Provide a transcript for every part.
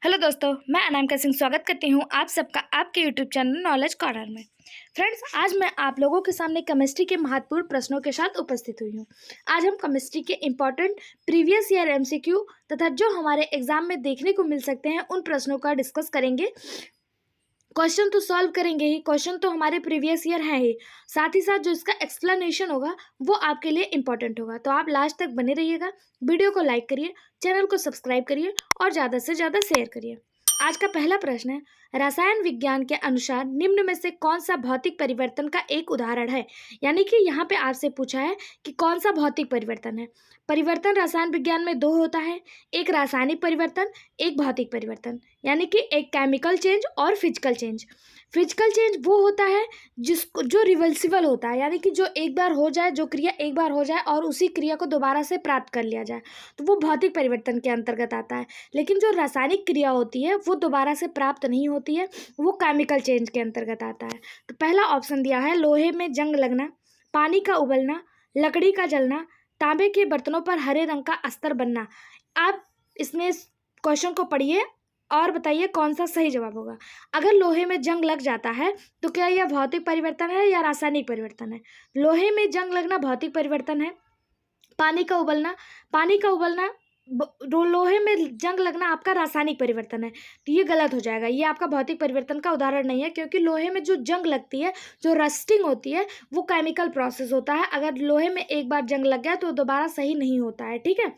Hello दोस्तों, मैं अनामिका सिंह स्वागत करती हूँ आप सबका आपके यूट्यूब चैनल नॉलेज कॉर्नर में। फ्रेंड्स, आज मैं आप लोगों के सामने केमिस्ट्री के महत्वपूर्ण प्रश्नों के साथ उपस्थित हुई हूँ। आज हम केमिस्ट्री के इम्पॉर्टेंट प्रीवियस ईयर एमसीक्यू तथा जो हमारे एग्जाम में देखने को मिल सकते हैं उन प्रश्नों का डिस्कस करेंगे। क्वेश्चन तो सॉल्व करेंगे ही, क्वेश्चन तो हमारे प्रीवियस ईयर हैं ही, साथ ही साथ जो इसका एक्सप्लेनेशन होगा वो आपके लिए इंपॉर्टेंट होगा। तो आप लास्ट तक बने रहिएगा। वीडियो को लाइक करिए, चैनल को सब्सक्राइब करिए और ज़्यादा से ज़्यादा शेयर करिए। आज का पहला प्रश्न है, रसायन विज्ञान के अनुसार निम्न में से कौन सा भौतिक परिवर्तन का एक उदाहरण है। यानी कि यहाँ पे आपसे पूछा है कि कौन सा भौतिक परिवर्तन है। परिवर्तन रसायन विज्ञान में दो होता है, एक रासायनिक परिवर्तन, एक भौतिक परिवर्तन। यानी कि एक केमिकल चेंज और फिजिकल चेंज। फिजिकल चेंज वो होता है जिसको जो रिवर्सिबल होता है, यानी कि जो एक बार हो जाए, जो क्रिया एक बार हो जाए और उसी क्रिया को दोबारा से प्राप्त कर लिया जाए, तो वो भौतिक परिवर्तन के अंतर्गत आता है। लेकिन जो रासायनिक क्रिया होती है वो दोबारा से प्राप्त नहीं होती है, वो केमिकल चेंज के अंतर्गत आता है। तो पहला ऑप्शन दिया है, लोहे में जंग लगना, पानी का उबलना, लकड़ी का जलना, तांबे के बर्तनों पर हरे रंग का अस्तर बनना। आप इसमें क्वेश्चन को पढ़िए और बताइए कौन सा सही जवाब होगा। अगर लोहे में जंग लग जाता है तो क्या यह भौतिक परिवर्तन है या रासायनिक परिवर्तन है। लोहे में जंग लगना भौतिक परिवर्तन है। पानी का उबलना लोहे में जंग लगना आपका रासायनिक परिवर्तन है। तो ये गलत हो जाएगा, ये आपका भौतिक परिवर्तन का उदाहरण नहीं है, क्योंकि लोहे में जो जंग लगती है, जो रस्टिंग होती है, वो केमिकल प्रोसेस होता है। अगर लोहे में एक बार जंग लग गया तो दोबारा सही नहीं होता है, ठीक है।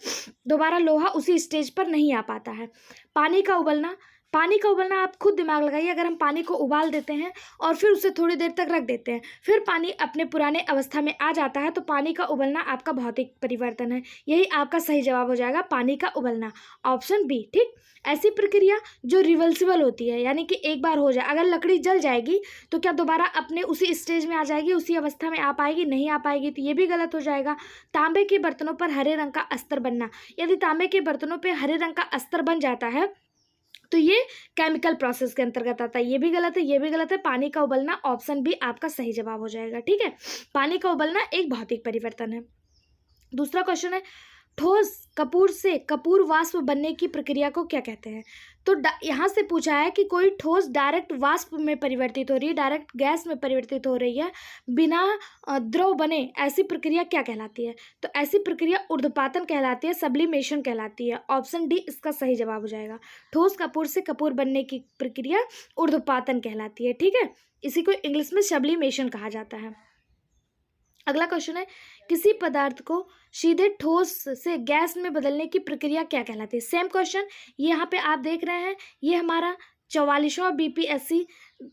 दोबारा लोहा उसी स्टेज पर नहीं आ पाता है। पानी का उबलना आप खुद दिमाग लगाइए। अगर हम पानी को उबाल देते हैं और फिर उसे थोड़ी देर तक रख देते हैं, फिर पानी अपने पुराने अवस्था में आ जाता है, तो पानी का उबलना आपका भौतिक परिवर्तन है। यही आपका सही जवाब हो जाएगा, पानी का उबलना, ऑप्शन बी, ठीक। ऐसी प्रक्रिया जो रिवर्सिबल होती है, यानी कि एक बार हो जाए, अगर लकड़ी जल जाएगी तो क्या दोबारा अपने उसी स्टेज में आ जाएगी, उसी अवस्था में आ पाएगी, नहीं आ पाएगी, तो ये भी गलत हो जाएगा। तांबे के बर्तनों पर हरे रंग का अस्तर बनना, यदि तांबे के बर्तनों पर हरे रंग का अस्तर बन जाता है तो ये केमिकल प्रोसेस के अंतर्गत आता है। ये भी गलत है, ये भी गलत है। पानी का उबलना, ऑप्शन बी आपका सही जवाब हो जाएगा, ठीक है। पानी का उबलना एक भौतिक परिवर्तन है। दूसरा क्वेश्चन है, ठोस कपूर से कपूर वाष्प बनने की प्रक्रिया को क्या कहते हैं। तो यहाँ से पूछा है कि कोई ठोस डायरेक्ट वाष्प में परिवर्तित हो रही है, डायरेक्ट गैस में परिवर्तित हो रही है, बिना द्रव बने, ऐसी प्रक्रिया क्या कहलाती है। तो ऐसी प्रक्रिया ऊर्ध्वपातन कहलाती है, सब्लिमेशन कहलाती है। ऑप्शन डी इसका सही जवाब हो जाएगा। ठोस कपूर से कपूर बनने की प्रक्रिया ऊर्ध्वपातन कहलाती है, ठीक है। इसी को इंग्लिश में सब्लिमेशन कहा जाता है। अगला क्वेश्चन है, किसी पदार्थ को सीधे ठोस से गैस में बदलने की प्रक्रिया क्या कहलाती है। सेम क्वेश्चन यहाँ पे आप देख रहे हैं, ये हमारा 44वां बीपीएससी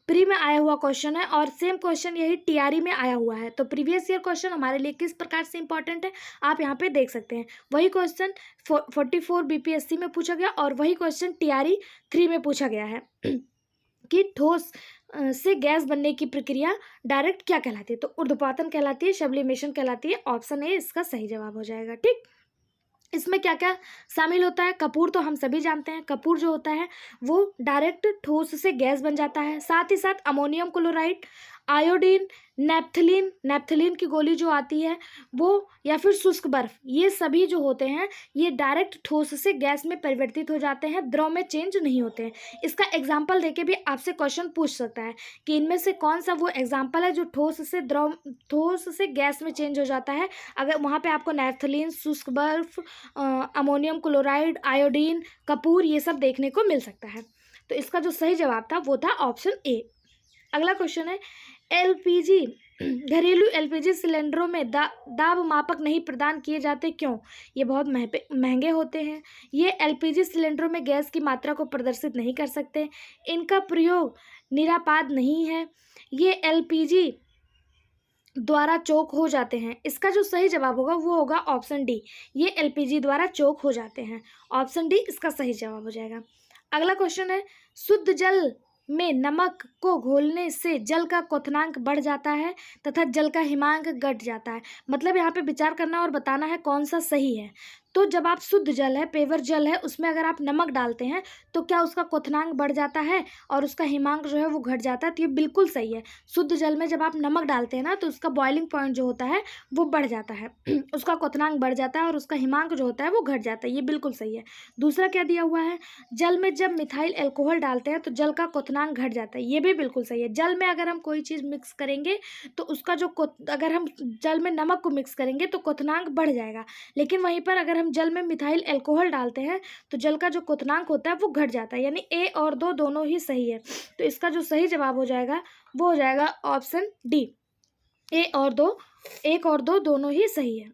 प्री में आया हुआ क्वेश्चन है और सेम क्वेश्चन यही टीआरई में आया हुआ है। तो प्रीवियस ईयर क्वेश्चन हमारे लिए किस प्रकार से इंपॉर्टेंट है आप यहाँ पे देख सकते हैं। वही क्वेश्चन 44 बीपीएससी में पूछा गया और वही क्वेश्चन टीआरई 3 में पूछा गया है कि ठोस से गैस बनने की प्रक्रिया डायरेक्ट क्या कहलाती है। तो ऊर्ध्वपातन कहलाती है, सब्लिमेशन कहलाती है। ऑप्शन ए इसका सही जवाब हो जाएगा, ठीक। इसमें क्या क्या शामिल होता है। कपूर तो हम सभी जानते हैं, कपूर जो होता है वो डायरेक्ट ठोस से गैस बन जाता है। साथ ही साथ अमोनियम क्लोराइड, आयोडीन, नेप्थलीन की गोली जो आती है वो, या फिर शुष्क बर्फ, ये सभी जो होते हैं ये डायरेक्ट ठोस से गैस में परिवर्तित हो जाते हैं, द्रव में चेंज नहीं होते हैं। इसका एग्जाम्पल देके भी आपसे क्वेश्चन पूछ सकता है कि इनमें से कौन सा वो एग्जाम्पल है जो ठोस से गैस में चेंज हो जाता है। अगर वहाँ पे आपको नेप्थलीन, शुष्क बर्फ, अमोनियम क्लोराइड, आयोडीन, कपूर, ये सब देखने को मिल सकता है। तो इसका जो सही जवाब था वो था ऑप्शन ए। अगला क्वेश्चन है, एलपीजी घरेलू एलपीजी सिलेंडरों में दाब मापक नहीं प्रदान किए जाते, क्यों। ये बहुत महंगे होते हैं। ये एलपीजी सिलेंडरों में गैस की मात्रा को प्रदर्शित नहीं कर सकते। इनका प्रयोग निरापद नहीं है। ये एलपीजी द्वारा चोक हो जाते हैं। इसका जो सही जवाब होगा वो होगा ऑप्शन डी, ये एलपीजी द्वारा चोक हो जाते हैं। ऑप्शन डी इसका सही जवाब हो जाएगा। अगला क्वेश्चन है, शुद्ध जल में नमक को घोलने से जल का क्वथनांक बढ़ जाता है तथा जल का हिमांक घट जाता है। मतलब यहाँ पे विचार करना और बताना है कौन सा सही है। तो जब आप शुद्ध जल है, पेवर जल है, उसमें अगर आप नमक डालते हैं तो क्या उसका क्वथनांक बढ़ जाता है और उसका हिमांक जो है वो घट जाता है? तो ये बिल्कुल सही है। शुद्ध जल में जब आप नमक डालते हैं ना तो उसका बॉइलिंग पॉइंट जो होता है वो बढ़ जाता है उसका क्वथनांक बढ़ जाता है और उसका हिमांक जो होता है वो घट जाता है। ये बिल्कुल सही है। दूसरा क्या दिया हुआ है, जल में जब मिथाइल एल्कोहल डालते हैं तो जल का क्वथनांक घट जाता है। ये भी बिल्कुल सही है। जल में अगर हम कोई चीज़ मिक्स करेंगे तो उसका जो अगर हम जल में नमक को मिक्स करेंगे तो क्वथनांक बढ़ जाएगा, लेकिन वहीं पर अगर हम जल में मिथाइल एल्कोहल डालते हैं तो जल का जो क्वथनांक होता है वो घट जाता है। यानी ए और दो दोनों ही सही है। तो इसका जो सही जवाब हो जाएगा वो हो जाएगा ऑप्शन डी, एक और दो दोनों ही सही है।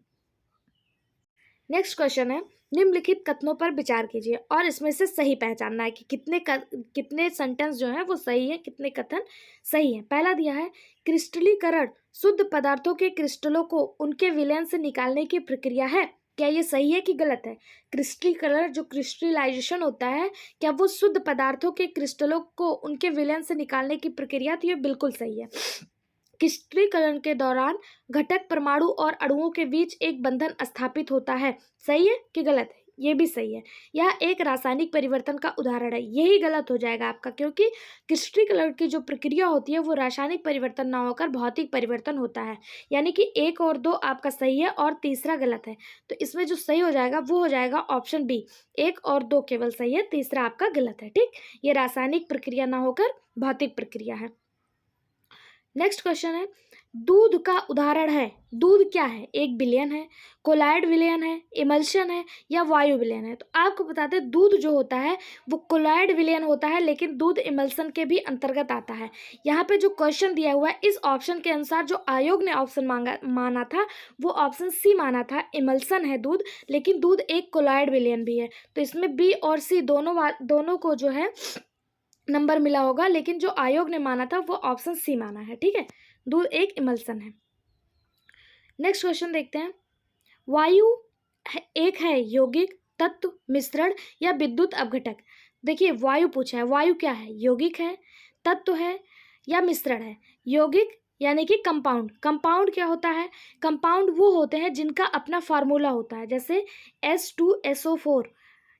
नेक्स्ट क्वेश्चन है, निम्नलिखित कथनों पर विचार कीजिए और इसमें से सही पहचानना है कि कितने सेंटेंस जो है वो सही है, कितने कथन सही है। पहला दिया है, क्रिस्टलीकरण शुद्ध पदार्थों के क्रिस्टलों को उनके विलयन से निकालने की प्रक्रिया है। क्या ये सही है कि गलत है? क्रिस्टलीकरण जो क्रिस्टलाइजेशन होता है, क्या वो शुद्ध पदार्थों के क्रिस्टलों को उनके विलयन से निकालने की प्रक्रिया? तो ये बिल्कुल सही है। क्रिस्टलीकरण के दौरान घटक परमाणु और अणुओं के बीच एक बंधन स्थापित होता है। सही है कि गलत है? ये भी सही है। यह एक रासायनिक परिवर्तन का उदाहरण है। यही गलत हो जाएगा आपका, क्योंकि क्रिस्टलीकरण की जो प्रक्रिया होती है वो रासायनिक परिवर्तन ना होकर भौतिक परिवर्तन होता है। यानी कि एक और दो आपका सही है और तीसरा गलत है। तो इसमें जो सही हो जाएगा वो हो जाएगा ऑप्शन बी, एक और दो केवल सही है, तीसरा आपका गलत है। ठीक, ये रासायनिक प्रक्रिया ना होकर भौतिक प्रक्रिया है। नेक्स्ट क्वेश्चन है, दूध का उदाहरण है। दूध क्या है? एक विलयन है, कोलाइड विलयन है, इमल्शन है या वायु विलयन है? तो आपको बताते हैं दूध जो होता है वो कोलाइड विलयन होता है, लेकिन दूध इमल्शन के भी अंतर्गत आता है। यहाँ पे जो क्वेश्चन दिया हुआ है इस ऑप्शन के अनुसार जो आयोग ने ऑप्शन माना था वो ऑप्शन सी माना था, इमल्शन है दूध, लेकिन दूध एक कोलाइड विलयन भी है। तो इसमें बी और सी दोनों को जो है नंबर मिला होगा, लेकिन जो आयोग ने माना था वो ऑप्शन सी माना है। ठीक है, दूध एक इमल्सन है। नेक्स्ट क्वेश्चन देखते हैं, वायु एक है यौगिक, तत्व, मिश्रण या विद्युत अपघटक? देखिए वायु पूछा है, वायु क्या है? यौगिक है, तत्व है या मिश्रण है? यौगिक यानी कि कंपाउंड। कंपाउंड क्या होता है? कंपाउंड वो होते हैं जिनका अपना फार्मूला होता है, जैसे H2SO4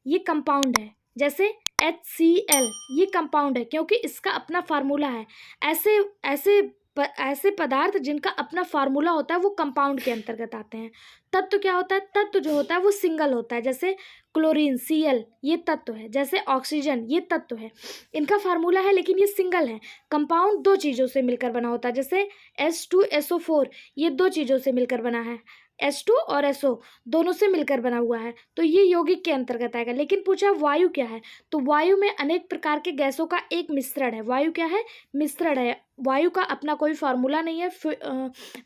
ये कंपाउंड है, जैसे HCl ये कंपाउंड है क्योंकि इसका अपना फार्मूला है। ऐसे पदार्थ जिनका अपना फार्मूला होता है वो कंपाउंड के अंतर्गत आते हैं। तत्व क्या होता है? तत्व जो होता है वो सिंगल होता है, जैसे क्लोरीन Cl ये तत्व है, जैसे ऑक्सीजन ये तत्व है, इनका फार्मूला है लेकिन ये सिंगल है। कंपाउंड दो चीज़ों से मिलकर बना होता है, जैसे H2SO4 ये दो चीज़ों से मिलकर बना है, H2 और SO दोनों से मिलकर बना हुआ है, तो ये यौगिक के अंतर्गत आएगा। लेकिन पूछा वायु क्या है, तो वायु में अनेक प्रकार के गैसों का एक मिश्रण है। वायु क्या है? मिश्रण है। वायु का अपना कोई फार्मूला नहीं है,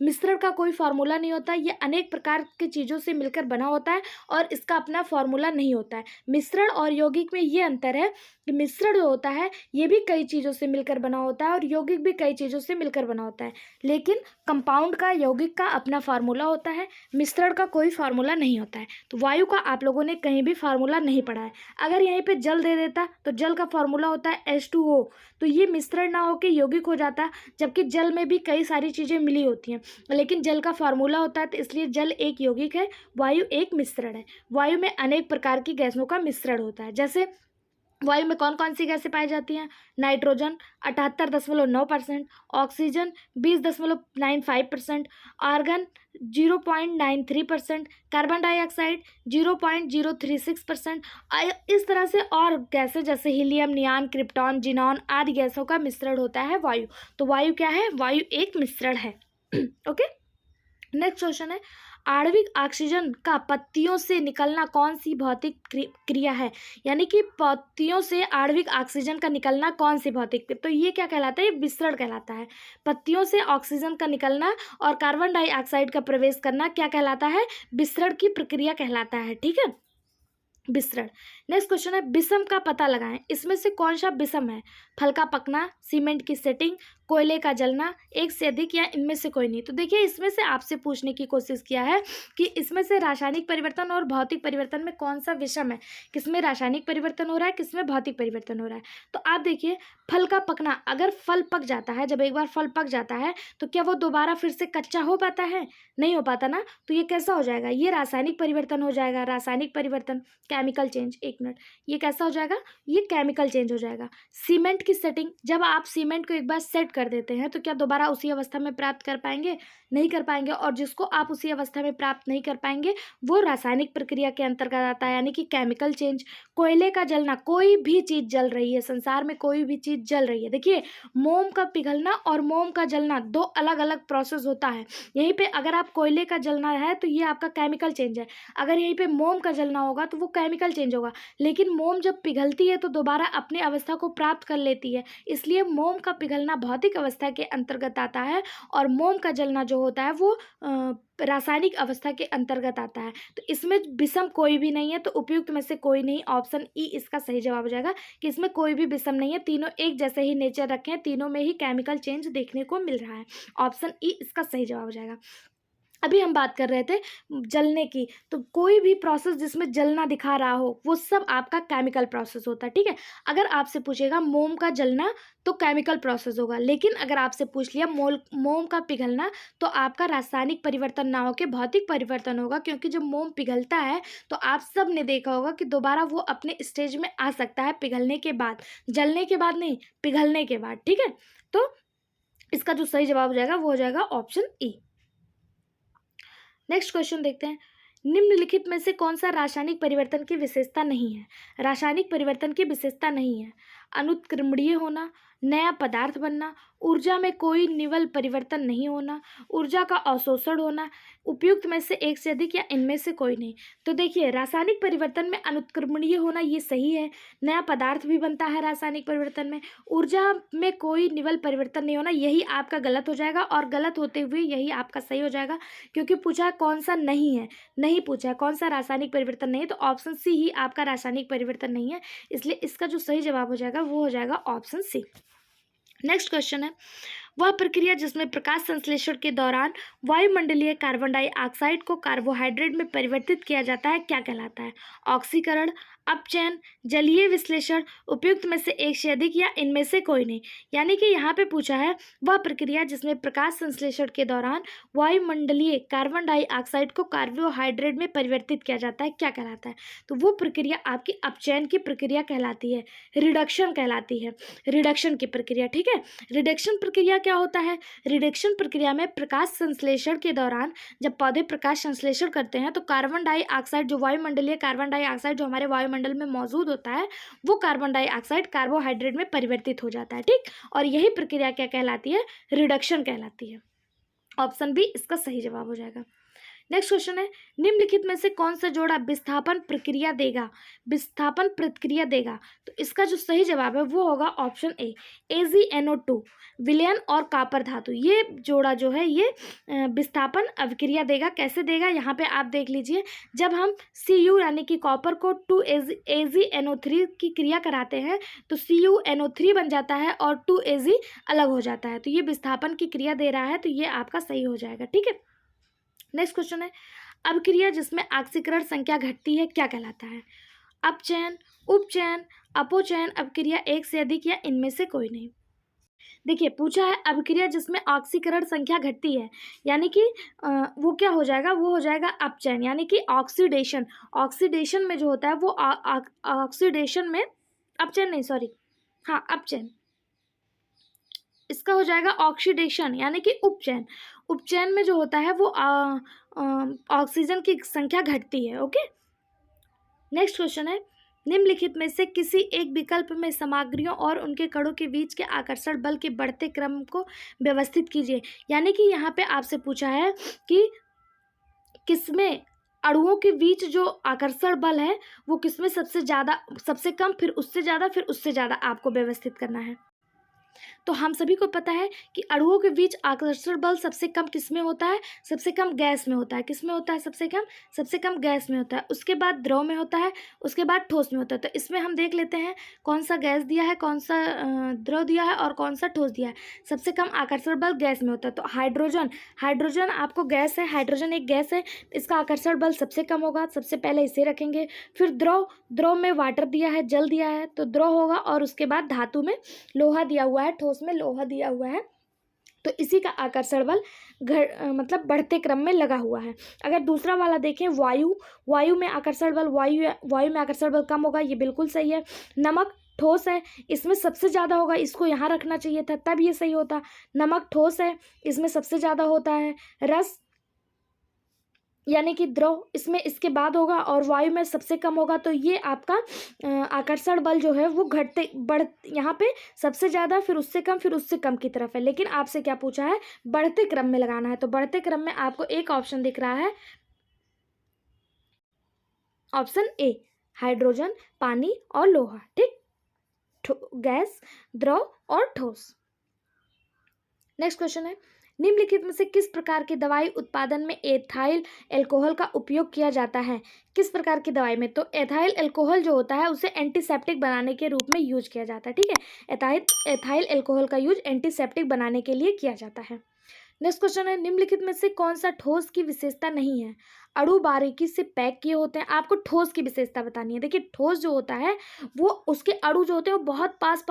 मिश्रण का कोई फार्मूला नहीं होता, ये अनेक प्रकार की चीज़ों से मिलकर बना होता है और इसका अपना फार्मूला नहीं होता है। मिश्रण और यौगिक में ये अंतर है कि मिश्रण जो होता है ये भी कई चीज़ों से मिलकर बना होता है और यौगिक भी कई चीज़ों से मिलकर बना होता है, लेकिन कंपाउंड का, यौगिक का अपना फार्मूला होता है, मिश्रण का कोई फार्मूला नहीं होता है। तो वायु का आप लोगों ने कहीं भी फार्मूला नहीं पढ़ा है। अगर यहीं पे जल दे देता तो जल का फार्मूला होता है H2O, तो ये मिश्रण ना होकर यौगिक हो जाता, जबकि जल में भी कई सारी चीज़ें मिली होती हैं, लेकिन जल का फार्मूला होता है, तो इसलिए जल एक यौगिक है, वायु एक मिश्रण है। वायु में अनेक प्रकार की गैसों का मिश्रण होता है। जैसे वायु में कौन कौन सी गैसें पाई जाती हैं? Nitrogen 78.9%, oxygen 20.95%, argon 0.93%, carbon dioxide 0.036%। इस तरह से और गैसें जैसे हीलियम, नियान, क्रिप्टॉन, जिनॉन आदि गैसों का मिश्रण होता है वायु। तो वायु क्या है? वायु एक मिश्रण है। ओके, नेक्स्ट क्वेश्चन है, आणविक ऑक्सीजन का पत्तियों से निकलना कौन सी भौतिक क्रिया है? यानी कि पत्तियों से आणविक ऑक्सीजन का निकलना कौन सी भौतिक, तो ये क्या कहलाता है? विसरण कहलाता है। पत्तियों से ऑक्सीजन का निकलना और कार्बन डाइऑक्साइड का प्रवेश करना क्या कहलाता है? विसरण की प्रक्रिया कहलाता है। ठीक है, विसरण। नेक्स्ट क्वेश्चन है विषम का पता लगाएं, इसमें से कौन सा विषम है? फल का पकना, सीमेंट की सेटिंग, कोयले का जलना, एक से अधिक या इनमें से कोई नहीं। तो देखिए इसमें से आपसे पूछने की कोशिश किया है कि इसमें से रासायनिक परिवर्तन और भौतिक परिवर्तन में कौन सा विषम है, किसमें रासायनिक परिवर्तन हो रहा है, किसमें भौतिक परिवर्तन हो रहा है। तो आप देखिए फल का पकना, अगर फल पक जाता है, जब एक बार फल पक जाता है तो क्या वो दोबारा फिर से कच्चा हो पाता है? नहीं हो पाता ना। तो ये कैसा हो जाएगा? ये रासायनिक परिवर्तन हो जाएगा। रासायनिक परिवर्तन, केमिकल चेंज, एक मिनट, ये कैसा हो जाएगा? ये केमिकल चेंज हो जाएगा। सीमेंट की सेटिंग, जब आप सीमेंट को एक बार सेट कर देते हैं तो क्या दोबारा उसी अवस्था में प्राप्त कर पाएंगे? नहीं कर पाएंगे। और जिसको आप उसी अवस्था में प्राप्त नहीं कर पाएंगे वो रासायनिक प्रक्रिया के अंतर्गत आता है, यानी कि केमिकल चेंज। कोयले का जलना, कोई भी चीज़ जल रही है, संसार में कोई भी चीज़ जल रही है, देखिए मोम का पिघलना और मोम का जलना दो अलग अलग प्रोसेस होता है। यहीं पे अगर आप कोयले का जलना है तो ये आपका केमिकल चेंज है, अगर यहीं पे मोम का जलना होगा तो वो केमिकल चेंज होगा। लेकिन मोम जब पिघलती है तो दोबारा अपनी अवस्था को प्राप्त कर लेती है, इसलिए मोम का पिघलना भौतिक अवस्था के अंतर्गत आता है और मोम का जलना जो होता है वो रासायनिक अवस्था के अंतर्गत आता है। तो इसमें विषम कोई भी नहीं है, तो उपयुक्त में से कोई नहीं, ऑप्शन ई इसका सही जवाब हो जाएगा कि इसमें कोई भी विषम नहीं है, तीनों एक जैसे ही नेचर रखे हैं, तीनों में ही केमिकल चेंज देखने को मिल रहा है। ऑप्शन ई इसका सही जवाब हो जाएगा। अभी हम बात कर रहे थे जलने की, तो कोई भी प्रोसेस जिसमें जलना दिखा रहा हो वो सब आपका केमिकल प्रोसेस होता है, ठीक है। अगर आपसे पूछेगा मोम का जलना तो केमिकल प्रोसेस होगा, लेकिन अगर आपसे पूछ लिया मोम का पिघलना तो आपका रासायनिक परिवर्तन ना होकर भौतिक परिवर्तन होगा, क्योंकि जब मोम पिघलता है तो आप सब ने देखा होगा कि दोबारा वो अपने स्टेज में आ सकता है पिघलने के बाद, जलने के बाद नहीं, पिघलने के बाद, ठीक है। तो इसका जो सही जवाब हो जाएगा वो हो जाएगा ऑप्शन ई। नेक्स्ट क्वेश्चन देखते हैं, निम्नलिखित में से कौन सा रासायनिक परिवर्तन की विशेषता नहीं है? रासायनिक परिवर्तन की विशेषता नहीं है, अनुत्क्रमणीय होना, नया पदार्थ बनना, ऊर्जा में कोई निवल परिवर्तन नहीं होना, ऊर्जा का अवशोषण होना, उपयुक्त में से एक से अधिक या इनमें से कोई नहीं। तो देखिए रासायनिक परिवर्तन में अनुत्क्रमणीय होना ये सही है, नया पदार्थ भी बनता है रासायनिक परिवर्तन में, ऊर्जा में कोई निवल परिवर्तन नहीं होना, यही आपका गलत हो जाएगा, और गलत होते हुए यही आपका सही हो जाएगा, क्योंकि पूछा है कौन सा नहीं है, नहीं पूछा है कौन सा रासायनिक परिवर्तन नहीं है, तो ऑप्शन सी ही आपका रासायनिक परिवर्तन नहीं है, इसलिए इसका जो सही जवाब हो जाएगा वो हो जाएगा ऑप्शन सी। नेक्स्ट क्वेश्चन है, वह प्रक्रिया जिसमें प्रकाश संश्लेषण के दौरान वायुमंडलीय कार्बन डाइऑक्साइड को कार्बोहाइड्रेट में परिवर्तित किया जाता है क्या कहलाता है? ऑक्सीकरण, अपचयन, जलीय विश्लेषण, उपयुक्त में से एक से अधिक या इनमें से कोई नहीं। यानी कि यहाँ पे पूछा है वह प्रक्रिया जिसमें प्रकाश संश्लेषण के दौरान वायुमंडलीय कार्बन डाइऑक्साइड को कार्बोहाइड्रेट में परिवर्तित किया जाता है क्या कहलाता है? तो वो प्रक्रिया आपकी अपचयन की प्रक्रिया कहलाती है, रिडक्शन कहलाती है, रिडक्शन की प्रक्रिया, ठीक है। रिडक्शन प्रक्रिया क्या होता है? रिडक्शन प्रक्रिया में प्रकाश संश्लेषण के दौरान जब पौधे प्रकाश संश्लेषण करते हैं तो कार्बन डाइऑक्साइड, जो वायुमंडलीय कार्बन डाइऑक्साइड जो हमारे वायुमंडल में मौजूद होता है, वो कार्बन डाइऑक्साइड कार्बोहाइड्रेट में परिवर्तित हो जाता है, ठीक। और यही प्रक्रिया क्या कहलाती है? रिडक्शन कहलाती है। ऑप्शन बी इसका सही जवाब हो जाएगा। नेक्स्ट क्वेश्चन है, निम्नलिखित में से कौन सा जोड़ा विस्थापन प्रक्रिया देगा, विस्थापन प्रतिक्रिया देगा? तो इसका जो सही जवाब है वो होगा ऑप्शन ए, AgNO2, विलयन और कॉपर धातु, ये जोड़ा जो है ये विस्थापन अभिक्रिया देगा। कैसे देगा यहाँ पे आप देख लीजिए, जब हम Cu यानी कि कॉपर को 2AgNO3 की क्रिया कराते हैं तो CuNO3 बन जाता है और 2Ag अलग हो जाता है, तो ये विस्थापन की क्रिया दे रहा है, तो ये आपका सही हो जाएगा, ठीक है। नेक्स्ट क्वेश्चन है, अभिक्रिया जिसमें ऑक्सीकरण संख्या घटती है क्या कहलाता है? अपचयन, उपचयन, अपोचयन, अभिक्रिया एक से अधिक या इनमें से कोई नहीं। देखिए पूछा है अभिक्रिया जिसमें ऑक्सीकरण संख्या घटती है, यानी कि वो क्या हो जाएगा? वो हो जाएगा अपचयन, यानी कि ऑक्सीडेशन, ऑक्सीडेशन में जो होता है वो ऑक्सीडेशन में, अपचयन नहीं सॉरी, हाँ अपचयन, इसका हो जाएगा ऑक्सीडेशन यानी कि उपचयन, उपचयन में जो होता है वो ऑक्सीजन की संख्या घटती है, ओके। नेक्स्ट क्वेश्चन है, निम्नलिखित में से किसी एक विकल्प में सामग्रियों और उनके कणों के बीच के आकर्षण बल के बढ़ते क्रम को व्यवस्थित कीजिए। यानी कि यहाँ पे आपसे पूछा है कि किसमें अणुओं के बीच जो आकर्षण बल है वो किसमें सबसे ज़्यादा, सबसे कम, फिर उससे ज़्यादा, फिर उससे ज़्यादा आपको व्यवस्थित करना है। तो हम सभी को पता है कि अणुओं के बीच आकर्षण बल सबसे कम किस में होता है? सबसे कम गैस में होता है। किस में होता है सबसे कम? सबसे कम गैस में होता है। उसके बाद द्रव में होता है, उसके बाद ठोस में होता है। तो इसमें हम देख लेते हैं कौन सा गैस दिया है, कौन सा द्रव दिया है और कौन सा ठोस दिया है। सबसे कम आकर्षण बल गैस में होता है। तो हाइड्रोजन आपको गैस है, हाइड्रोजन एक गैस है, इसका आकर्षण बल सबसे कम होगा। सबसे पहले इसे रखेंगे। फिर द्रव में वाटर दिया है, जल दिया है, तो द्रव होगा। और उसके बाद धातु में लोहा दिया हुआ है, ठोस में लोहा दिया हुआ है। तो इसी का आकर्षण बल मतलब बढ़ते क्रम में लगा हुआ है। अगर दूसरा वाला देखें, वायु में आकर्षण बल, वायु में आकर्षण बल कम होगा, ये बिल्कुल सही है। नमक ठोस है, इसमें सबसे ज़्यादा होगा, इसको यहाँ रखना चाहिए था, तब ये सही होता। नमक ठोस है, इसमें सबसे ज़्यादा होता है। रस यानी कि द्रव इसमें इसके बाद होगा, और वायु में सबसे कम होगा। तो ये आपका आकर्षण बल जो है वो यहाँ पे सबसे ज़्यादा, फिर उससे कम, फिर उससे कम की तरफ है। लेकिन आपसे क्या पूछा है? बढ़ते क्रम में लगाना है। तो बढ़ते क्रम में आपको एक ऑप्शन दिख रहा है, ऑप्शन ए, हाइड्रोजन, पानी और लोहा। ठीक, गैस, द्रव और ठोस। नेक्स्ट क्वेश्चन है, निम्नलिखित में से किस प्रकार की दवाई उत्पादन में एथाइल अल्कोहल का उपयोग किया जाता है? किस प्रकार की दवाई में? तो एथाइल अल्कोहल जो होता है उसे एंटीसेप्टिक बनाने के रूप में यूज किया जाता है। ठीक है, एथाइल अल्कोहल का यूज एंटीसेप्टिक बनाने के लिए किया जाता है। नेक्स्ट क्वेश्चन है, निम्नलिखित में से कौन सा ठोस की विशेषता नहीं है? अणु बारीकी से पैक किए होते हैं। आपको ठोस की विशेषता बतानी है। देखिए, ठोस जो होता है वो उसके अणु जो होते हैं वो बहुत पास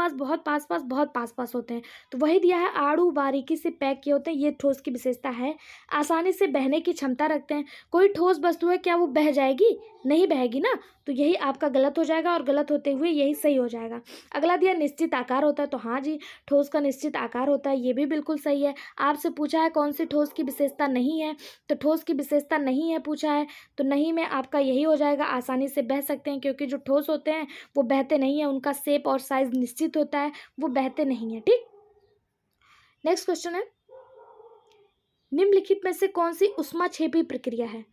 पास होते हैं। तो वही दिया है, अणु बारीकी से पैक किए होते हैं, ये ठोस की विशेषता है। आसानी से बहने की क्षमता रखते हैं। कोई ठोस वस्तु है, क्या वो बह जाएगी? नहीं बहेगी ना। तो यही आपका गलत हो जाएगा, और गलत होते हुए यही सही हो जाएगा। अगला दिया, निश्चित आकार होता है। तो हाँ जी, ठोस का निश्चित आकार होता है, ये भी बिल्कुल सही है। आपसे पूछा है कौन सी ठोस की विशेषता नहीं है, तो ठोस की विशेषता नहीं है पूछा है, तो नहीं में आपका यही हो जाएगा, आसानी से बह सकते हैं। क्योंकि जो ठोस होते हैं वो बहते नहीं है, उनका शेप और साइज निश्चित होता है, वो बहते नहीं है। ठीक, नेक्स्ट क्वेश्चन है, निम्नलिखित में से कौन सी ऊष्माक्षेपी प्रक्रिया है?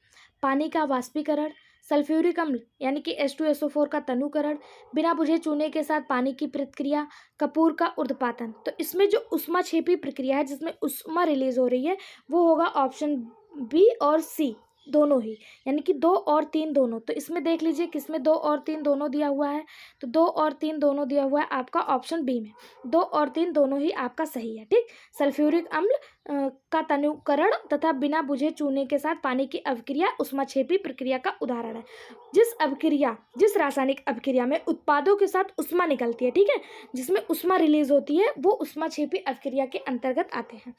पानी का वाष्पीकरण, सल्फ्यूरिक अम्ल यानी कि H2SO4 का तनुकरण, बिना बुझे चूने के साथ पानी की प्रतिक्रिया, कपूर का ऊर्ध्वपातन। तो इसमें जो ऊष्माक्षेपी प्रक्रिया है जिसमें ऊष्मा रिलीज हो रही है वो होगा ऑप्शन बी और सी दोनों ही, यानी कि 2 और 3 दोनों। तो इसमें देख लीजिए किसमें 2 और 3 दोनों दिया हुआ है, तो 2 और 3 दोनों दिया हुआ है आपका ऑप्शन बी में। 2 और 3 दोनों ही आपका सही है। ठीक, सल्फ्यूरिक अम्ल का तनुकरण तथा बिना बुझे चूने के साथ पानी की अभिक्रिया ऊष्माक्षेपी प्रक्रिया का उदाहरण है। जिस रासायनिक अभिक्रिया में उत्पादों के साथ ऊष्मा निकलती है, ठीक है, जिसमें ऊष्मा रिलीज होती है, वो ऊष्माक्षेपी अभिक्रिया के अंतर्गत आते हैं।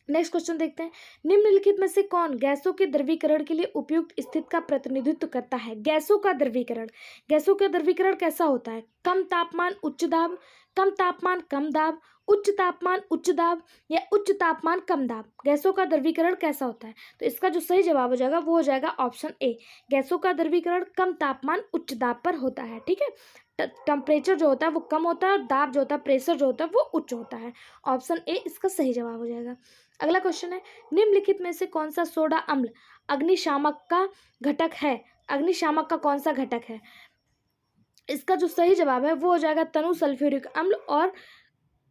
नेक्स्ट क्वेश्चन देखते हैं, निम्नलिखित में से कौन गैसों के द्रवीकरण के लिए उपयुक्त स्थिति का प्रतिनिधित्व करता है? गैसों का द्रवीकरण कैसा होता है? कम तापमान उच्च दाब, कम तापमान कम दाब, उच्च तापमान उच्च दाब या उच्च तापमान कम दाब। गैसों का द्रवीकरण कैसा होता है? तो इसका जो सही जवाब हो जाएगा वो हो जाएगा ऑप्शन ए, गैसों का द्रवीकरण कम तापमान उच्च दाब पर होता है। ठीक है, टेम्परेचर जो होता है वो कम होता है और दाब जो होता है, प्रेशर जो होता है वो उच्च होता है। ऑप्शन ए इसका सही जवाब हो जाएगा। अगला क्वेश्चन है, निम्नलिखित में से कौन सा सोडा अम्ल अग्निशामक का घटक है? अग्निशामक का कौन सा घटक है? इसका जो सही जवाब है वो हो जाएगा तनु सल्फ्यूरिक अम्ल और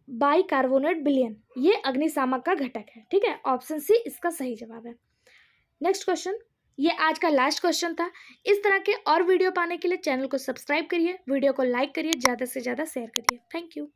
बाइकार्बोनेट विलयन, ये अग्निशामक का घटक है। ठीक है, ऑप्शन सी इसका सही जवाब है। नेक्स्ट क्वेश्चन, ये आज का लास्ट क्वेश्चन था। इस तरह के और वीडियो पाने के लिए चैनल को सब्सक्राइब करिए, वीडियो को लाइक करिए, ज़्यादा से ज़्यादा शेयर करिए। Thank you.